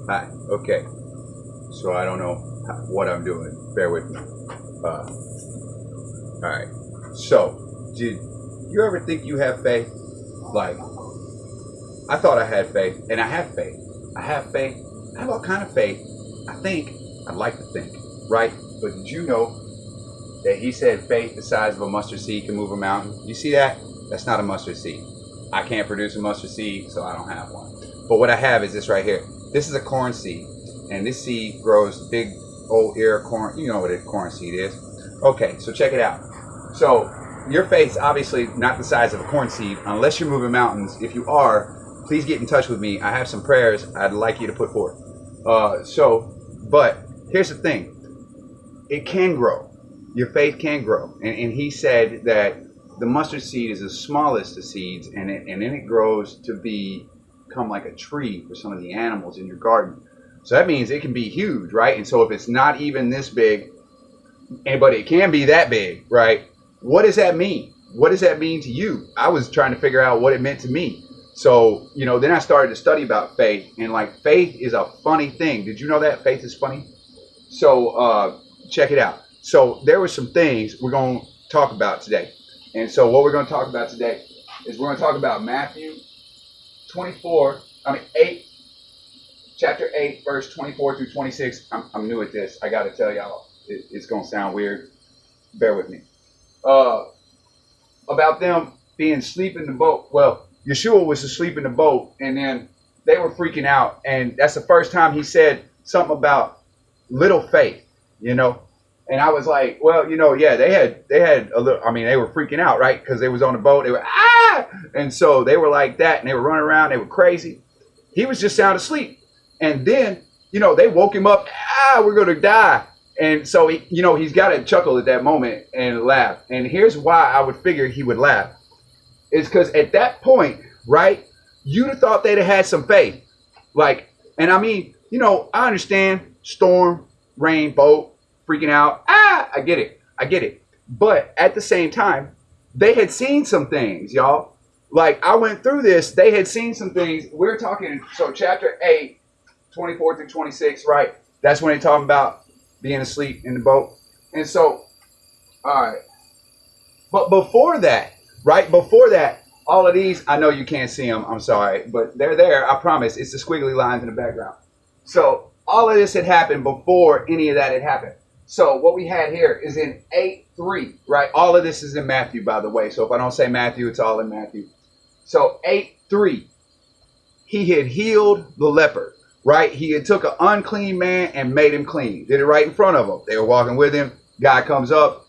Hi. Okay. So I don't know what I'm doing. Bear with me. All right. So, did you ever think you have faith? Like, I thought I had faith, and I have faith. I have faith. I have all kind of faith. I think. I'd like to think, right? But did you know that he said faith the size of a mustard seed can move a mountain? You see that? That's not a mustard seed. I can't produce a mustard seed, so I don't have one. But what I have is this right here. This is a corn seed, and this seed grows big old ear corn. You know what a corn seed is. Okay, so check it out. So your faith's obviously not the size of a corn seed unless you're moving mountains. If you are, please get in touch with me. I have some prayers I'd like you to put forth. But here's the thing. It can grow. Your faith can grow. And he said that the mustard seed is the smallest of seeds, and then it grows to become like a tree for some of the animals in your garden. So that means it can be huge, right? And so if it's not even this big, but it can be that big, right? What does that mean? What does that mean to you? I was trying to figure out what it meant to me. So, then I started to study about faith, and like faith is a funny thing. Did you know that faith is funny? So check it out. So there were some things we're going to talk about today. And so what we're going to talk about today is we're going to talk about Matthew 8, chapter 8, verse 24 through 26. I'm new at this. I got to tell y'all, it's going to sound weird. Bear with me. About them being asleep in the boat. Well, Yeshua was asleep in the boat, and then they were freaking out. And that's the first time he said something about little faith, And I was like, well, yeah, they had a little, they were freaking out, right? Because they was on the boat. They were, and so they were like that, and they were running around. They were crazy. He was just sound asleep. And then, they woke him up. We're going to die. And so, he's got to chuckle at that moment and laugh. And here's why I would figure he would laugh. It's because at that point, right, you'd have thought they'd have had some faith. I understand storm, rain, boat, freaking out. I get it. But at the same time, they had seen some things, y'all. Like, I went through this. They had seen some things. We're talking, so chapter 8, 24 through 26, right? That's when they're talking about being asleep in the boat. And so, all right. But before that, right? Before that, all of these, I know you can't see them. I'm sorry. But they're there. I promise. It's the squiggly lines in the background. So all of this had happened before any of that had happened. So what we had here is in 8:3, right? All of this is in Matthew, by the way. So if I don't say Matthew, it's all in Matthew. So 8:3, he had healed the leper, right? He had took an unclean man and made him clean. Did it right in front of them. They were walking with him. Guy comes up,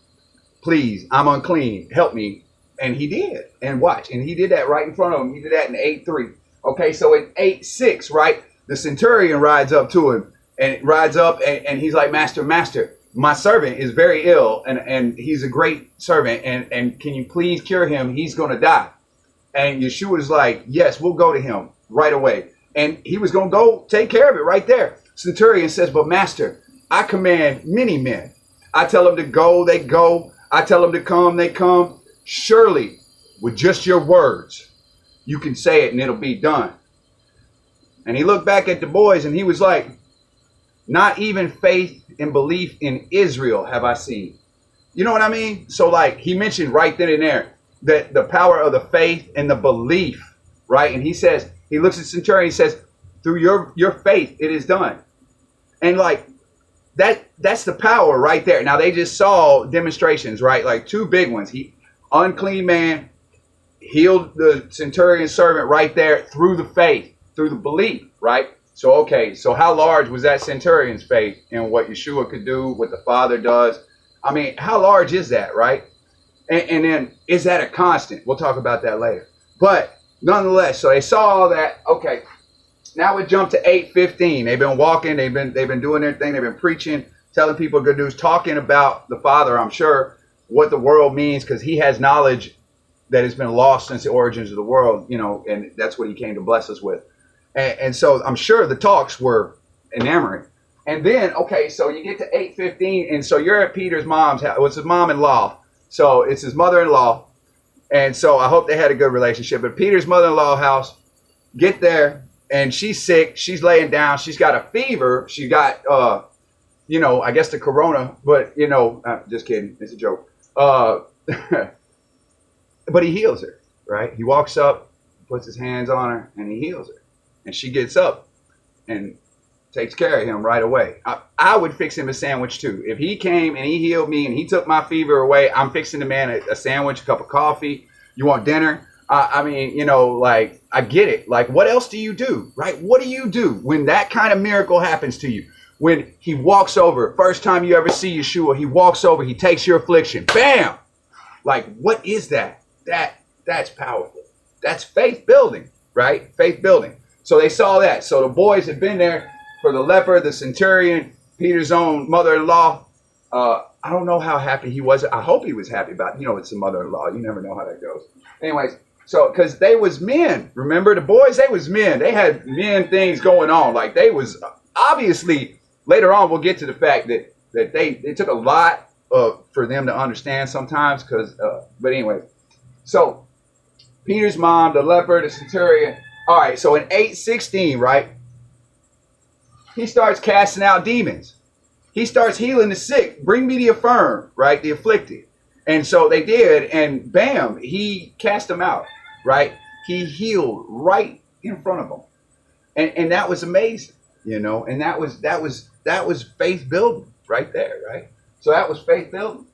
please, I'm unclean. Help me. And he did. And watch. And he did that right in front of him. He did that in 8:3. Okay, so in 8:6, right? The centurion rides up to him and he's like, Master, my servant is very ill and he's a great servant. And can you please cure him? He's going to die. And Yeshua is like, yes, we'll go to him right away. And he was going to go take care of it right there. Centurion says, but Master, I command many men. I tell them to go, they go. I tell them to come, they come. Surely, with just your words, you can say it and it'll be done. And he looked back at the boys and he was like, not even faith and belief in Israel have I seen. You know what I mean? So he mentioned right then and there that the power of the faith and the belief, right? And he says, he looks at Centurion, he says, through your faith, it is done. And that's the power right there. Now they just saw demonstrations, right? Like two big ones. Unclean man healed the centurion's servant right there through the faith, through the belief, right? So, okay, so how large was that centurion's faith in what Yeshua could do, what the Father does? How large is that, right? And then, is that a constant? We'll talk about that later. But nonetheless, so they saw all that. Okay, now we jump to 8:15. They've been walking, they've been doing their thing, they've been preaching, telling people good news, talking about the Father, I'm sure, what the world means, because he has knowledge that has been lost since the origins of the world, and that's what he came to bless us with. And so I'm sure the talks were enamoring. And then, okay, so you get to 8:15, and so you're at Peter's mom's house. It's his mom-in-law. So it's his mother-in-law. And so I hope they had a good relationship. But Peter's mother-in-law house, get there, and she's sick. She's laying down. She's got a fever. She got, I guess the corona, but, just kidding. It's a joke. But he heals her, right? He walks up, puts his hands on her, and he heals her. And she gets up and takes care of him right away. I would fix him a sandwich too. If he came and he healed me and he took my fever away, I'm fixing the man a sandwich, a cup of coffee. You want dinner? I get it. Like, what else do you do, right? What do you do when that kind of miracle happens to you? When he walks over, first time you ever see Yeshua, he walks over, he takes your affliction. Bam! Like, what is that? That's powerful. That's faith building, right? Faith building. So they saw that. So the boys had been there for the leper, the centurion, Peter's own mother-in-law. I don't know how happy he was. I hope he was happy about it. It's the mother-in-law. You never know how that goes. Anyways, so because they was men. Remember the boys? They was men. They had men things going on. Like they was obviously, later on we'll get to the fact that they took a lot for them to understand sometimes. But anyway, so Peter's mom, the leper, the centurion. All right, so in 8:16, right? He starts casting out demons. He starts healing the sick. Bring me the infirm, right? The afflicted. And so they did, and bam, he cast them out, right? He healed right in front of them. And that was amazing, and that was faith building right there, right? So that was faith building.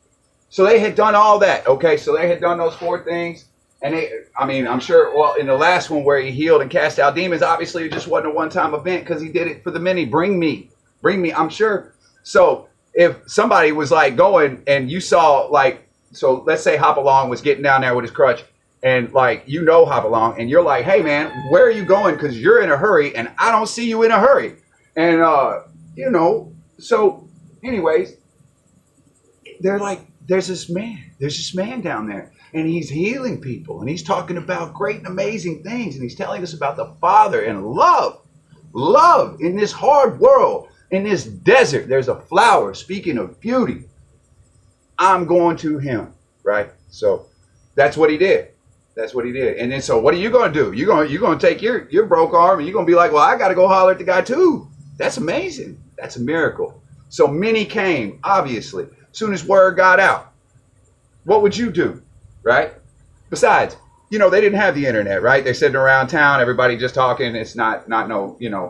So they had done all that, okay? So they had done those 4 things. And I'm sure, in the last one where he healed and cast out demons, obviously it just wasn't a one-time event because he did it for the many. Bring me, I'm sure. So if somebody was like going and you saw so let's say Hopalong was getting down there with his crutch and Hopalong and you're like, hey man, where are you going? Because you're in a hurry and I don't see you in a hurry. And, so anyways, they're like, there's this man down there. And he's healing people. And he's talking about great and amazing things. And he's telling us about the Father and love. Love in this hard world. In this desert. There's a flower. Speaking of beauty. I'm going to him. Right? So that's what he did. And then so what are you going to do? You're going to take your broke arm and you're going to be like, well, I got to go holler at the guy too. That's amazing. That's a miracle. So many came, obviously. As soon as word got out. What would you do? Right? Besides, they didn't have the internet, right? They're sitting around town, everybody just talking. It's not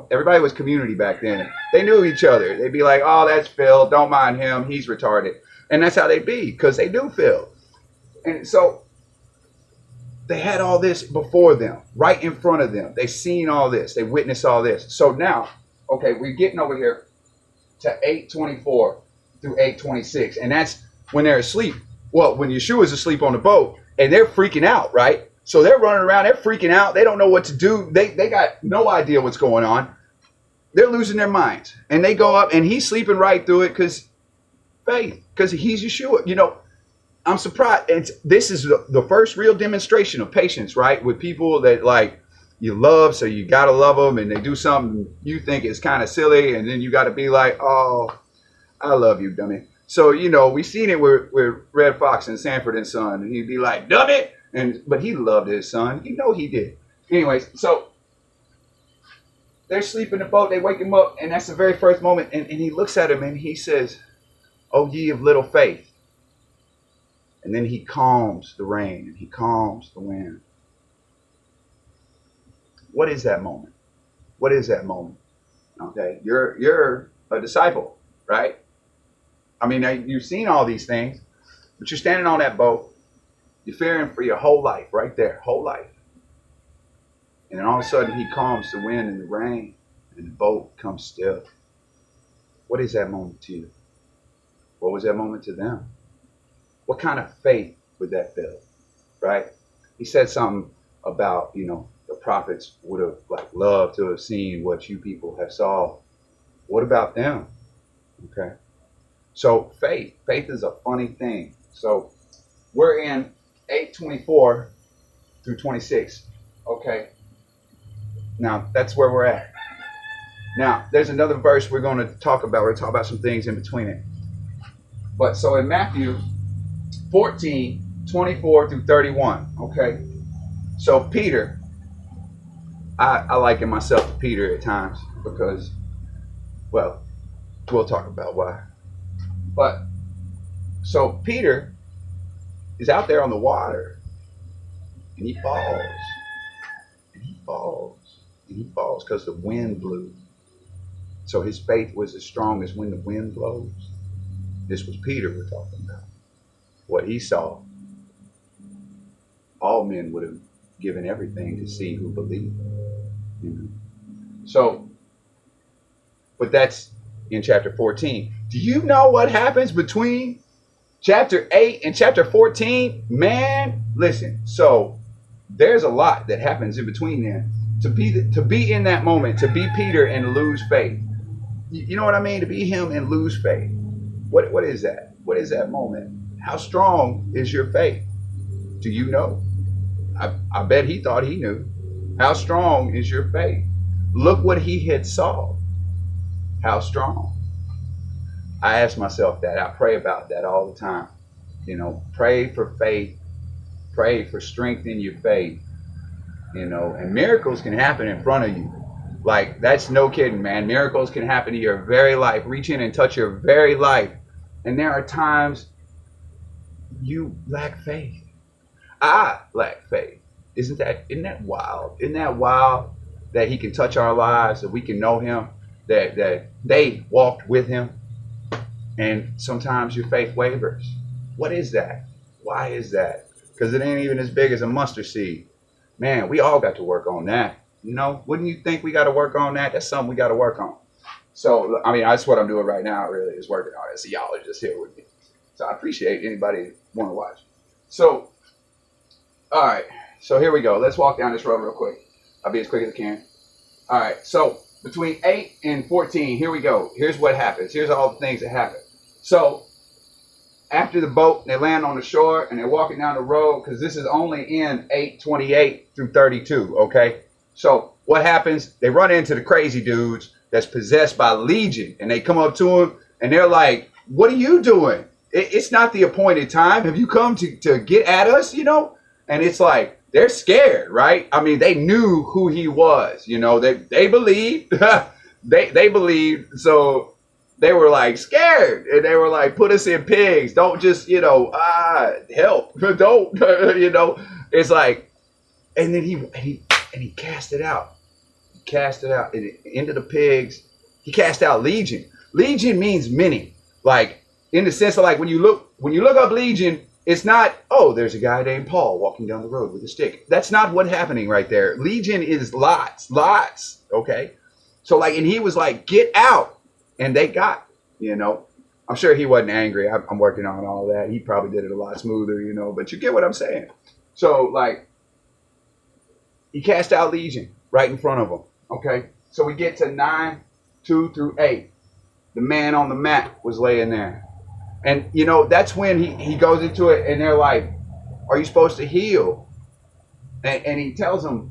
everybody was community back then. They knew each other. They'd be like, oh, that's Phil. Don't mind him. He's retarded. And that's how they'd be because they do Phil. And so they had all this before them, right in front of them. They seen all this. They witnessed all this. So now, okay, we're getting over here to 8:24 through 8:26. And that's when they're asleep. Well, when Yeshua's asleep on the boat and they're freaking out, right? So they're running around, they're freaking out. They don't know what to do. They got no idea what's going on. They're losing their minds. And they go up and he's sleeping right through it because faith, because he's Yeshua. I'm surprised. And this is the first real demonstration of patience, right? With people that you love, so you got to love them and they do something you think is kind of silly. And then you got to be like, oh, I love you, dummy. So, we seen it with Red Fox and Sanford and Son. And he'd be like, dummy. But he loved his son. He did. Anyways, so they're sleeping in the boat. They wake him up. And that's the very first moment. And he looks at him and he says, oh, ye of little faith. And then he calms the rain and he calms the wind. What is that moment? What is that moment? Okay, you're a disciple, right? You've seen all these things, but you're standing on that boat. You're fearing for your whole life right there, whole life. And then all of a sudden he calms the wind and the rain and the boat comes still. What is that moment to you? What was that moment to them? What kind of faith would that build, right? He said something about, the prophets would have loved to have seen what you people have saw. What about them? Okay. So faith is a funny thing. So we're in 8:24 through 26. Okay. Now that's where we're at. Now there's another verse we're going to talk about. We're going to talk about some things in between it. But so in Matthew 14:24 through 31. Okay. So Peter, I liken myself to Peter at times because, well, we'll talk about why. But so Peter is out there on the water and he falls and he falls and he falls because the wind blew. So his faith was as strong as when the wind blows. This was Peter we're talking about. What he saw, all men would have given everything to see who believed. You know? So, but that's in chapter 14. Do you know what happens between chapter 8 and chapter 14? Man, listen. So there's a lot that happens in between there. To be in that moment, to be Peter and lose faith. You know what I mean? To be him and lose faith. What is that? What is that moment? How strong is your faith? Do you know? I bet he thought he knew. How strong is your faith? Look what he had saw. How strong? I ask myself that. I pray about that all the time. You know, pray for faith. Pray for strength in your faith. You know, and miracles can happen in front of you. Like, that's no kidding, man. Miracles can happen to your very life. Reach in and touch your very life. And there are times you lack faith. I lack faith. Isn't that wild? Isn't that wild that he can touch our lives, that we can know him, that they walked with him, and sometimes your faith wavers. What is that? Why is that? Because it ain't even as big as a mustard seed. Man, we all got to work on that. You know, wouldn't you think we got to work on that? That's something we got to work on. So, I mean, that's what I'm doing right now, really, is working on it. So y'all are just here with me. So I appreciate anybody want to watch. So, all right. So here we go. Let's walk down this road real quick. I'll be as quick as I can. All right. So between 8 and 14, here we go. Here's what happens. Here's all the things that happen. So after the boat, they land on the shore and they're walking down the road, because this is only in 8:28 through 32. Okay. So what happens? They run into the crazy dudes that's possessed by Legion, and they come up to him and they're like, "What are you doing? It's not the appointed time. Have you come to get at us?" You know? And it's like, they're scared, right? I mean, they knew who he was. You know, they believed. they believed. So they were like scared, and they were like, "Put us in pigs. Don't just, help. Don't." It's like, and then he cast it out. He cast it out into the pigs. He cast out Legion. Legion means many. Like, in the sense of, like, when you look up Legion, it's not, oh, there's a guy named Paul walking down the road with a stick. That's not what's happening right there. Legion is lots. Okay. So, like, and he was like, "Get out," and they got. I'm sure he wasn't angry. I'm working on all that. He probably did it a lot smoother, but you get what I'm saying. So, like, he cast out Legion right in front of him. Okay. So we get to 9:2 through 8. The man on the mat was laying there. And, that's when he goes into it, and they're like, "Are you supposed to heal?" And he tells them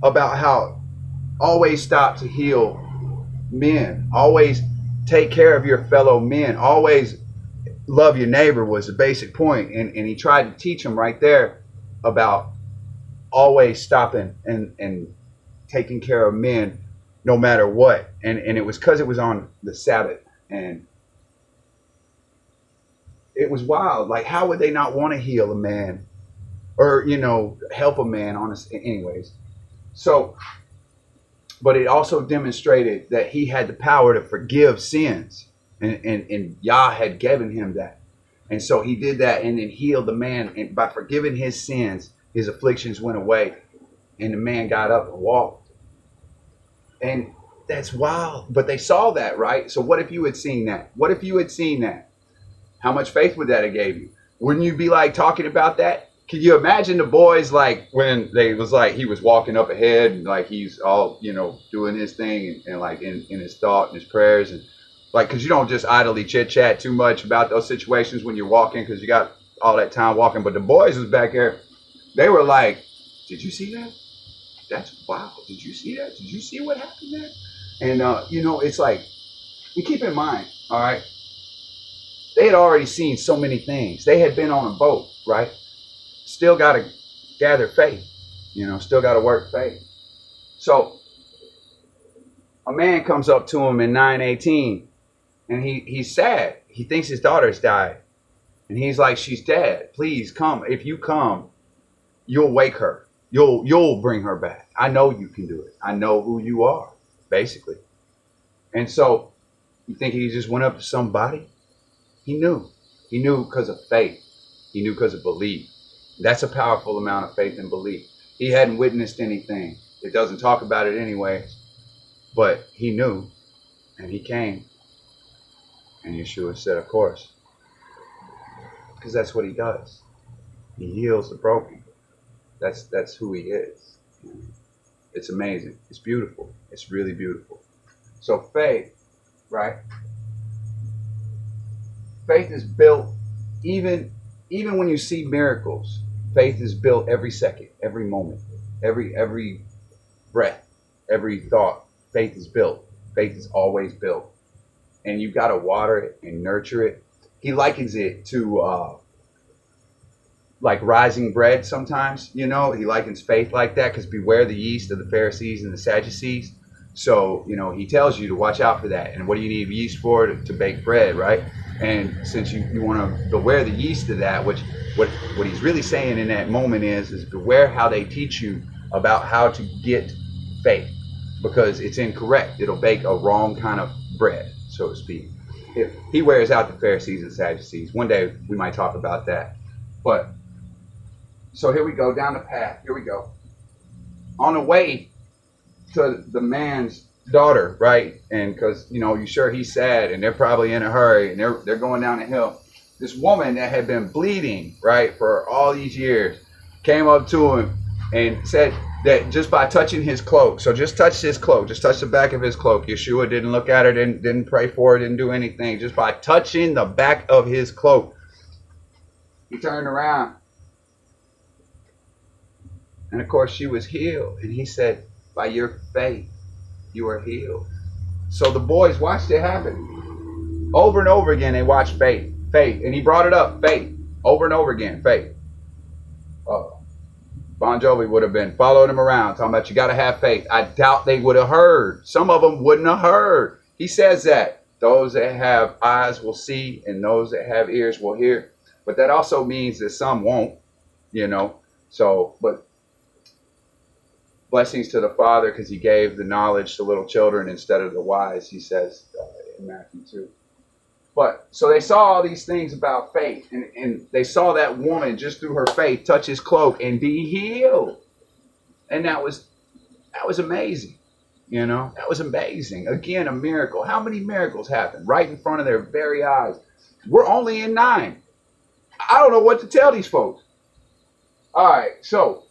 about how always stop to heal men. Always take care of your fellow men. Always love your neighbor was the basic point. And he tried to teach them right there about always stopping and taking care of men no matter what. And it was because it was on the Sabbath. And it was wild. Like, how would they not want to heal a man or, help a man on us anyways? So, but it also demonstrated that he had the power to forgive sins, and Yah had given him that. And so he did that and then healed the man. And by forgiving his sins, his afflictions went away, and the man got up and walked. And that's wild. But they saw that, right? So what if you had seen that? What if you had seen that? How much faith would that have gave you? Wouldn't you be like talking about that? Can you imagine the boys, like, when they was like, he was walking up ahead and like he's all, doing his thing and like in his thought and his prayers, and like, because you don't just idly chit chat too much about those situations when you're walking, because you got all that time walking. But the boys was back there. They were like, "Did you see that? That's wow. Did you see that? Did you see what happened there?" And, it's like, and keep in mind, all right, they had already seen so many things. They had been on a boat, right? Still got to gather faith. You know, still got to work faith. So a man comes up to him in 9:18, and he's sad. He thinks his daughter's died, and he's like, "She's dead. Please come. If you come, you'll wake her. You'll bring her back. I know you can do it. I know who you are, basically." And so you think he just went up to somebody? He knew. He knew because of faith. He knew because of belief. That's a powerful amount of faith and belief. He hadn't witnessed anything. It doesn't talk about it anyway, but he knew, and he came. And Yeshua said, of course, because that's what he does. He heals the broken. That's who he is. It's amazing. It's beautiful. It's really beautiful. So faith, right? Faith is built, even when you see miracles, faith is built every second, every moment, every breath, every thought. Faith is built. Faith is always built. And you've got to water it and nurture it. He likens it to like rising bread sometimes, you know. He likens faith like that, because beware the yeast of the Pharisees and the Sadducees. So, you know, he tells you to watch out for that. And what do you need yeast for? To bake bread, right? And since you want to beware the yeast of that, which what he's really saying in that moment is beware how they teach you about how to get faith, because it's incorrect. It'll bake a wrong kind of bread, so to speak. If he wears out the Pharisees and Sadducees. One day we might talk about that. But so here we go down the path. Here we go. On the way to the man's daughter, right? And because, you know, you sure he's sad, and they're probably in a hurry, and they're going down the hill. This woman that had been bleeding, right, for all these years, came up to him and said that just by touching his cloak, so just touch his cloak, just touch the back of his cloak. Yeshua didn't look at her, didn't pray for her, didn't do anything. Just by touching the back of his cloak, he turned around, and of course she was healed. And he said, by your faith, you are healed. So the boys watched it happen. Over and over again, they watched faith. And he brought it up, faith. Over and over again, faith. Bon Jovi would have been following him around, talking about you got to have faith. I doubt they would have heard. Some of them wouldn't have heard. He says that those that have eyes will see, and those that have ears will hear. But that also means that some won't, you know. So, but blessings to the Father, because he gave the knowledge to little children instead of the wise, he says in Matthew 2. But so they saw all these things about faith, and they saw that woman just through her faith touch his cloak and be healed. And that was amazing. You know, that was amazing. Again, a miracle. How many miracles happened right in front of their very eyes? We're only in 9. I don't know what to tell these folks. All right, so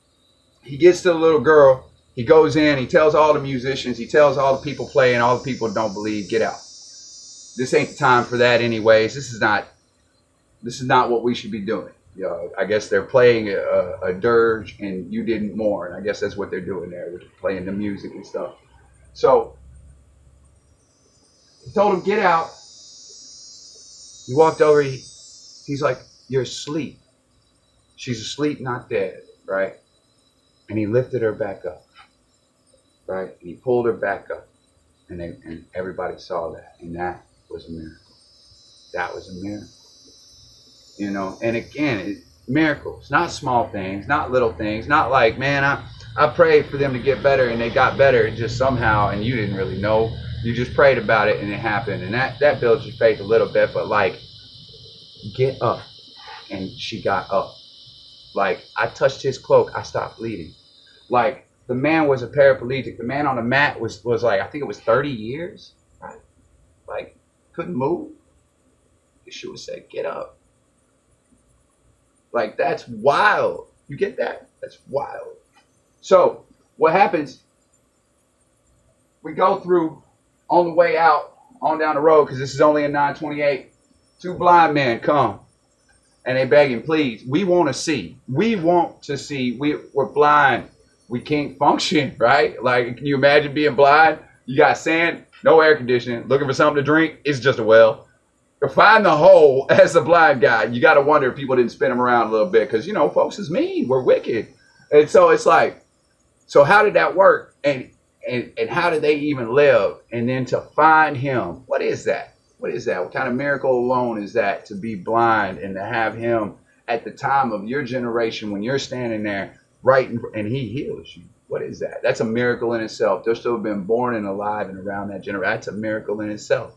he gets to the little girl. He goes in, he tells all the musicians, he tells all the people playing, all the people don't believe, get out. This ain't the time for that anyways. This is not what we should be doing. You know, I guess they're playing a dirge and you didn't mourn. I guess that's what they're doing there. They're playing the music and stuff. So he told him, get out. He walked over. He's like, you're asleep. She's asleep, not dead, right? And he lifted her back up, right? And he pulled her back up. And everybody saw that. And that was a miracle. That was a miracle. You know, and again, miracles, not small things, not little things, not like, man, I prayed for them to get better and they got better just somehow and you didn't really know. You just prayed about it and it happened. And that builds your faith a little bit, but like, get up. And she got up. Like, I touched his cloak, I stopped bleeding. Like, the man was a paraplegic. The man on the mat was like, I think it was 30 years, right? Like, couldn't move. Yeshua said, get up. Like, that's wild. You get that? That's wild. So, what happens, we go through, on the way out, on down the road, because this is only a 928, 2 blind men come. And they begging, please, we want to see. We want to see. We're blind. We can't function, right? Like, can you imagine being blind? You got sand, no air conditioning, looking for something to drink. It's just a well. To find the hole as a blind guy, you got to wonder if people didn't spin him around a little bit because, you know, folks is mean. We're wicked. And so it's like, So how did that work? And how did they even live? And then to find him, what is that? What is that? What kind of miracle alone is that, to be blind and to have him at the time of your generation when you're standing there right and he heals you? What is that? That's a miracle in itself. Just to have been born and alive and around that generation, that's a miracle in itself.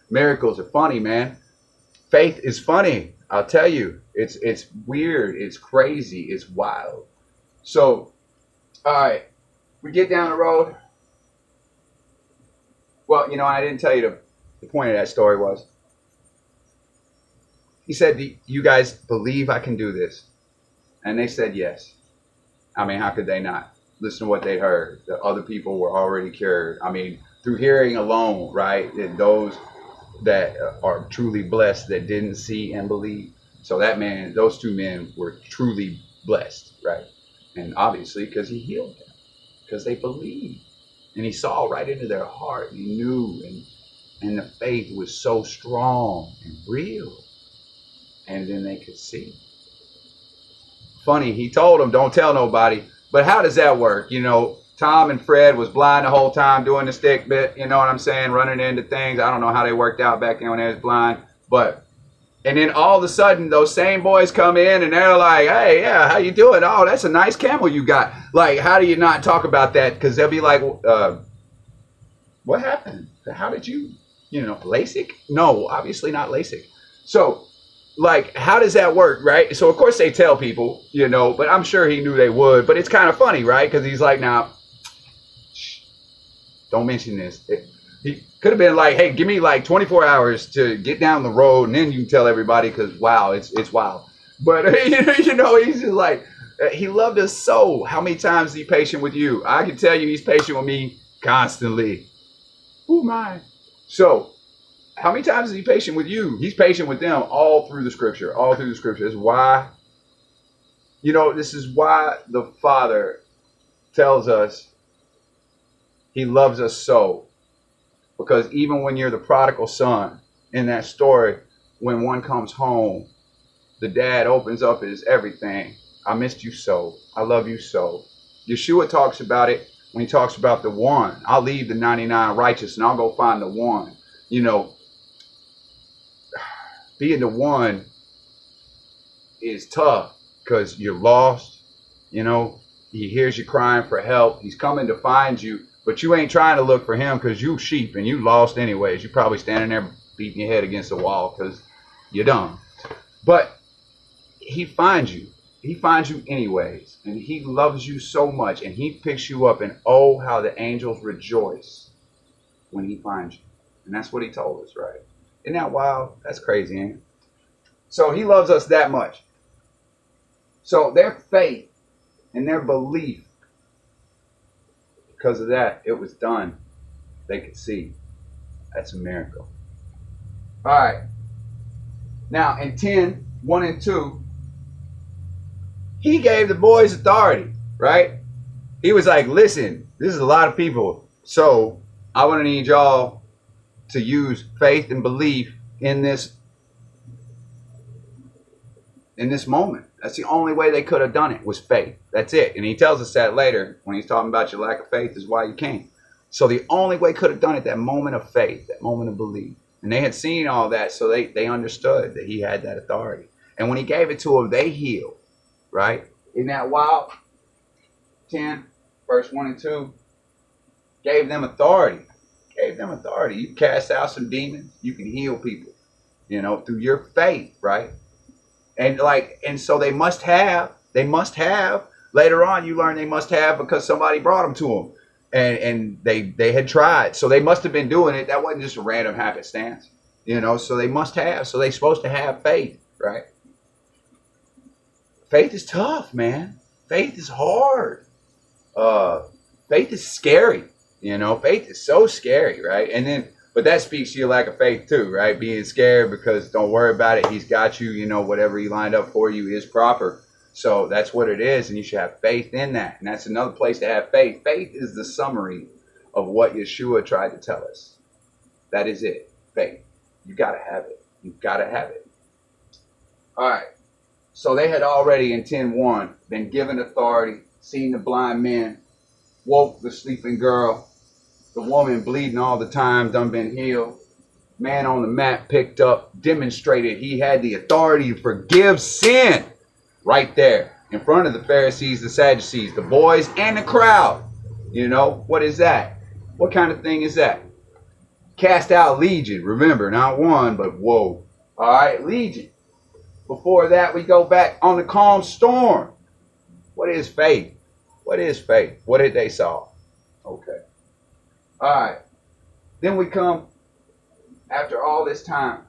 Miracles are funny, man. Faith is funny. I'll tell you. It's weird. It's crazy. It's wild. So, all right. We get down the road. Well, I didn't tell you the point of that story was. He said, "Do you guys believe I can do this?" And they said yes. I mean, how could they not? Listen to what they heard. The other people were already cured. I mean, through hearing alone, right? And those that are truly blessed that didn't see and believe. So those two men were truly blessed, right? And obviously because he healed them. Because they believed, and he saw right into their heart, and he knew, and the faith was so strong and real, and then they could see. Funny, he told them, don't tell nobody, but how does that work? Tom and Fred was blind the whole time doing the stick bit, you know what I'm saying, running into things. I don't know how they worked out back then when they was blind, and then all of a sudden, those same boys come in and they're like, "Hey, yeah, how you doing? Oh, that's a nice camel you got." Like, how do you not talk about that? Because they'll be like, "What happened? How did you, LASIK?" No, obviously not LASIK. So, like, how does that work, right? So, of course, they tell people, but I'm sure he knew they would. But it's kind of funny, right? Because he's like, "Now, don't mention this." He could have been like, "Hey, give me like 24 hours to get down the road, and then you can tell everybody." Because wow, it's wild. But he's just like, he loved us so. How many times is he patient with you? I can tell you, he's patient with me constantly. Who my? So, how many times is he patient with you? He's patient with them all through the scripture. All through the scripture. This is why. This is why the Father tells us he loves us so. Because even when you're the prodigal son in that story, when one comes home, the dad opens up his everything. "I missed you so. I love you so." Yeshua talks about it when he talks about the one. "I'll leave the 99 righteous and I'll go find the one." Being the one is tough because you're lost. He hears you crying for help. He's coming to find you. But you ain't trying to look for him because you sheep and you lost anyways. You're probably standing there beating your head against the wall because you're dumb. But he finds you. He finds you anyways. And he loves you so much. And he picks you up. And oh, how the angels rejoice when he finds you. And that's what he told us, right? Isn't that wild? That's crazy, ain't it? So he loves us that much. So their faith and their belief, because of that, it was done. They could see. That's a miracle. All right. Now, in 10, 1 and 2, he gave the boys authority, right? He was like, "Listen, this is a lot of people. So I want to need y'all to use faith and belief in this moment." That's the only way they could have done it, was faith. That's it. And he tells us that later when he's talking about your lack of faith is why you came. So the only way could have done it, that moment of faith, that moment of belief. And they had seen all that, so they understood that he had that authority. And when he gave it to them, they healed, right? Isn't that wild? 10, verse 1 and 2, gave them authority. Gave them authority. You cast out some demons. You can heal people, through your faith, right? And so they must have, later on you learn they must have because somebody brought them to them. And they had tried. So they must have been doing it. That wasn't just a random happenstance, so they must have. So they're supposed to have faith, right? Faith is tough, man. Faith is hard. Faith is scary. Faith is so scary, right? But that speaks to your lack of faith too, right? Being scared because don't worry about it. He's got you, whatever he lined up for you is proper. So that's what it is. And you should have faith in that. And that's another place to have faith. Faith is the summary of what Yeshua tried to tell us. That is it. Faith. You got to have it. You got to have it. All right. So they had already in 10:1 been given authority, seen the blind men woke the sleeping girl. The woman bleeding all the time, done been healed. Man on the mat picked up, demonstrated he had the authority to forgive sin right there in front of the Pharisees, the Sadducees, the boys, and the crowd. You know, what is that? What kind of thing is that? Cast out legion. Remember, not one, but whoa. All right, legion. Before that, we go back on the calm storm. What is faith? What is faith? What did they saw? Okay. All right. Then we come after all this time.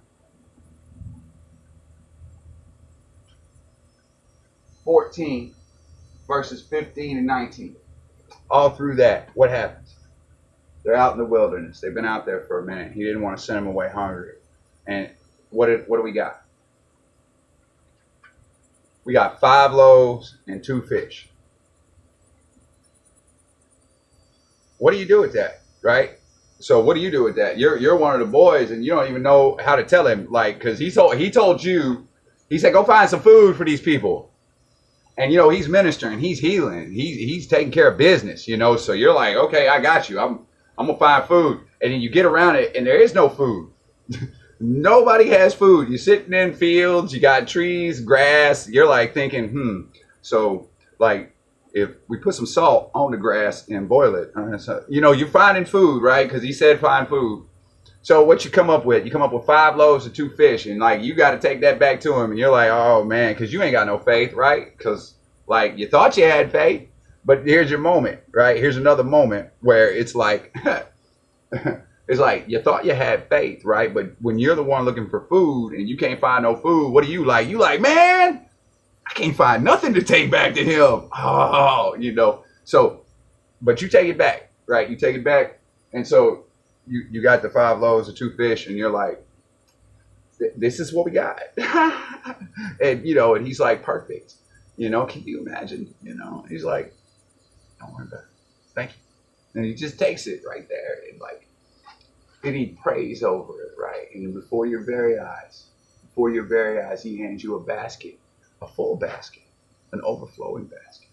14 verses 15 and 19. All through that, what happens? They're out in the wilderness. They've been out there for a minute. He didn't want to send them away hungry. And what do we got? We got 5 loaves and 2 fish. What do you do with that, right? So what do you do with that? You're one of the boys, and you don't even know how to tell him, like, because he told you, he said, go find some food for these people. And you know, he's ministering, he's healing, he's taking care of business, you know. So you're like, okay, I got you. I'm gonna find food. And then you get around it, and there is no food. Nobody has food. You're sitting in fields, you got trees, grass. You're like thinking, so like, if we put some salt on the grass and boil it, so, you know, you're finding food, right? Because he said find food. So what you come up with? You come up with 5 loaves and 2 fish, and like you got to take that back to him, and you're like, oh man, because you ain't got no faith, right? Because like you thought you had faith, but here's your moment, right? Here's another moment where it's like, it's like you thought you had faith, right? But when you're the one looking for food and you can't find no food, what do you like? You like, man, I can't find nothing to take back to him. Oh, you know. So, but you take it back, right? You take it back, and so you got the 5 loaves and 2 fish, and you're like, this is what we got. And you know, and he's like, perfect. You know, can you imagine? You know, he's like, don't worry about it. Thank you. And he just takes it right there, and like, and he prays over it, right? And before your very eyes, he hands you a basket, a full basket, an overflowing basket.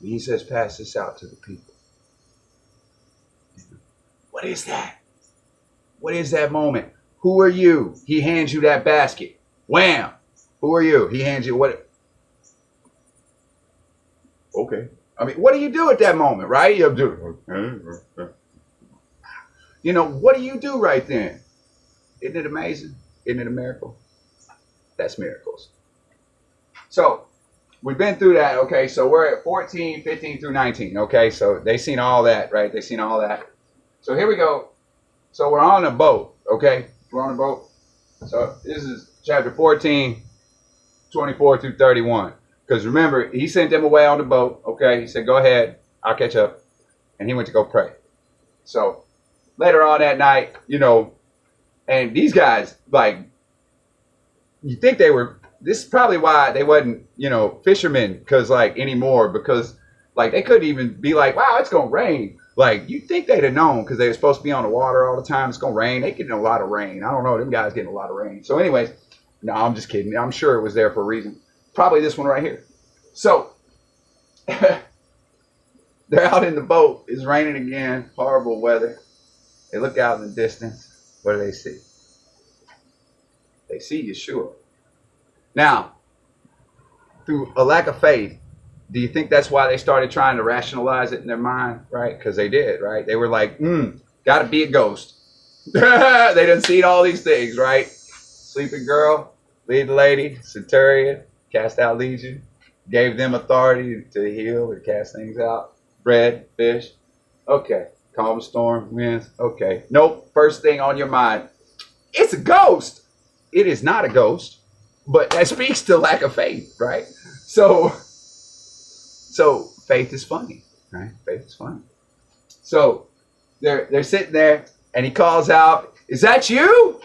And he says, pass this out to the people. What is that? What is that moment? Who are you? He hands you that basket. Wham! Who are you? He hands you what? Okay. I mean, what do you do at that moment, right? You know, what do you do right then? Isn't it amazing? Isn't it a miracle? That's miracles. So we've been through that. Okay, so we're at 14, 15 through 19. Okay, so they seen all that, right? They seen all that. So here we go. So we're on a boat, okay? We're on a boat. So this is chapter 14, 24 through 31. Because remember, he sent them away on the boat, okay? He said, go ahead, I'll catch up. And he went to go pray. So later on that night, you know, and these guys, like, you think they were, this is probably why they wasn't, you know, fishermen, because like anymore, because like they couldn't even be like, wow, it's going to rain. Like, you think they'd have known because they were supposed to be on the water all the time. It's going to rain. They getting a lot of rain. I don't know. Them guys getting a lot of rain. So anyways, no, I'm just kidding. I'm sure it was there for a reason. Probably this one right here. So they're out in the boat. It's raining again. Horrible weather. They look out in the distance. What do they see? They see Yeshua. Now, through a lack of faith, do you think that's why they started trying to rationalize it in their mind, right? Because they did, right? They were like, gotta be a ghost. They done seen all these things, right? Sleeping girl, lead lady, centurion, cast out legion, gave them authority to heal and cast things out. Bread, fish. Okay. Calm storm, winds. Okay. Nope. First thing on your mind, it's a ghost. It is not a ghost, but that speaks to lack of faith, right? So faith is funny, right? Faith is funny. So they're sitting there, and he calls out, "Is that you?"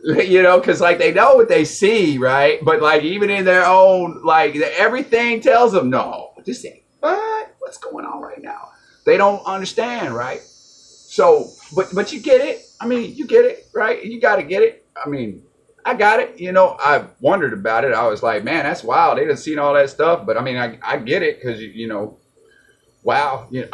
You know, because like they know what they see, right? But like even in their own, like everything tells them, no, this ain't what? What's going on right now? They don't understand, right? So, but you get it. I mean, you get it, right? You got to get it. I mean, I got it. You know, I wondered about it. I was like, man, that's wild. They done seen all that stuff. But I mean, I get it because, you know, wow. You know,